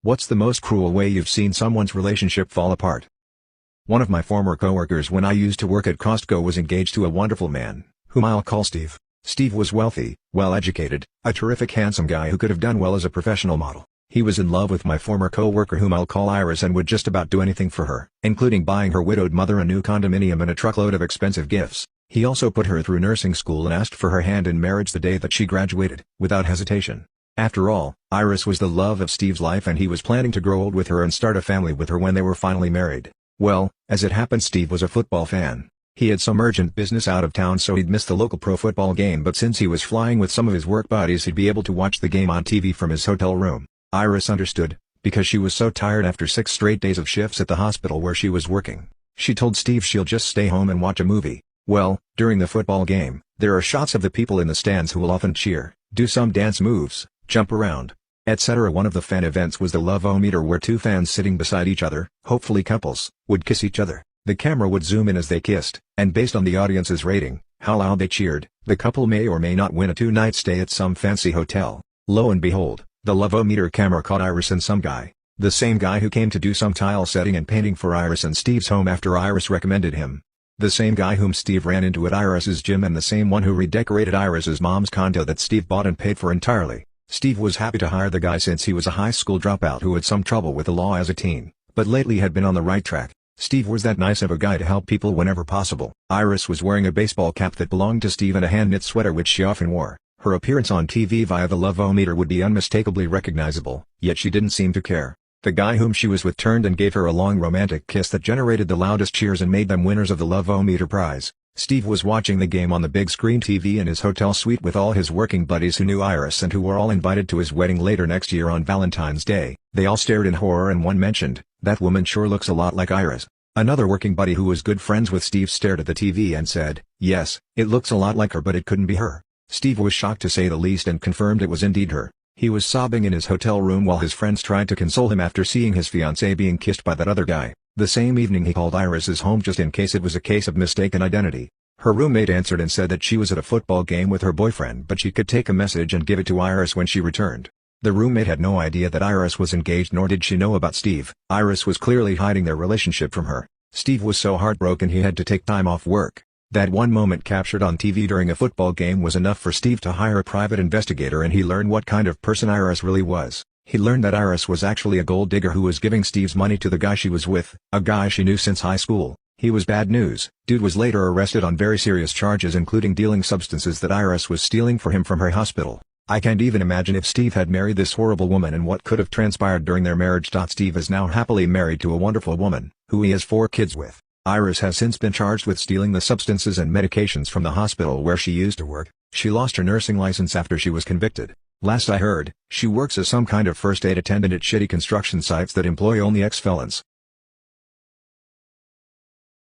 What's the most cruel way you've seen someone's relationship fall apart? One of my former coworkers when I used to work at Costco was engaged to a wonderful man, whom I'll call Steve. Steve was wealthy, well-educated, a terrific handsome guy who could have done well as a professional model. He was in love with my former coworker whom I'll call Iris and would just about do anything for her, including buying her widowed mother a new condominium and a truckload of expensive gifts. He also put her through nursing school and asked for her hand in marriage the day that she graduated, without hesitation. After all, Iris was the love of Steve's life and he was planning to grow old with her and start a family with her when they were finally married. Well, as it happened, Steve was a football fan. He had some urgent business out of town, so he'd miss the local pro football game, but since he was flying with some of his work buddies he'd be able to watch the game on TV from his hotel room. Iris understood, because she was so tired after 6 straight days of shifts at the hospital where she was working. She told Steve she'll just stay home and watch a movie. Well, during the football game, there are shots of the people in the stands who will often cheer, do some dance moves, jump around, etc. One of the fan events was the Love-O-Meter, where 2 fans sitting beside each other, hopefully couples, would kiss each other. The camera would zoom in as they kissed, and based on the audience's rating, how loud they cheered, the couple may or may not win a 2-night stay at some fancy hotel. Lo and behold, the Love-O-Meter camera caught Iris and some guy. The same guy who came to do some tile setting and painting for Iris and Steve's home after Iris recommended him. The same guy whom Steve ran into at Iris's gym, and the same one who redecorated Iris's mom's condo that Steve bought and paid for entirely. Steve was happy to hire the guy since he was a high school dropout who had some trouble with the law as a teen, but lately had been on the right track. Steve was that nice of a guy to help people whenever possible. Iris was wearing a baseball cap that belonged to Steve and a hand-knit sweater which she often wore. Her appearance on TV via the Love-O-Meter would be unmistakably recognizable, yet she didn't seem to care. The guy whom she was with turned and gave her a long romantic kiss that generated the loudest cheers and made them winners of the Love-O-Meter prize. Steve was watching the game on the big screen TV in his hotel suite with all his working buddies who knew Iris and who were all invited to his wedding later next year on Valentine's Day. They all stared in horror and one mentioned, "That woman sure looks a lot like Iris." Another working buddy who was good friends with Steve stared at the TV and said, "Yes, it looks a lot like her, but it couldn't be her." Steve was shocked to say the least and confirmed it was indeed her. He was sobbing in his hotel room while his friends tried to console him after seeing his fiancée being kissed by that other guy. The same evening he called Iris's home just in case it was a case of mistaken identity. Her roommate answered and said that she was at a football game with her boyfriend, but she could take a message and give it to Iris when she returned. The roommate had no idea that Iris was engaged, nor did she know about Steve. Iris was clearly hiding their relationship from her. Steve was so heartbroken he had to take time off work. That one moment captured on TV during a football game was enough for Steve to hire a private investigator, and he learned what kind of person Iris really was. He learned that Iris was actually a gold digger who was giving Steve's money to the guy she was with, a guy she knew since high school. He was bad news. Dude was later arrested on very serious charges, including dealing substances that Iris was stealing for him from her hospital. I can't even imagine if Steve had married this horrible woman and what could have transpired during their marriage. Steve is now happily married to a wonderful woman, who he has 4 kids with. Iris has since been charged with stealing the substances and medications from the hospital where she used to work. She lost her nursing license after she was convicted. Last I heard, she works as some kind of first aid attendant at shitty construction sites that employ only ex-felons.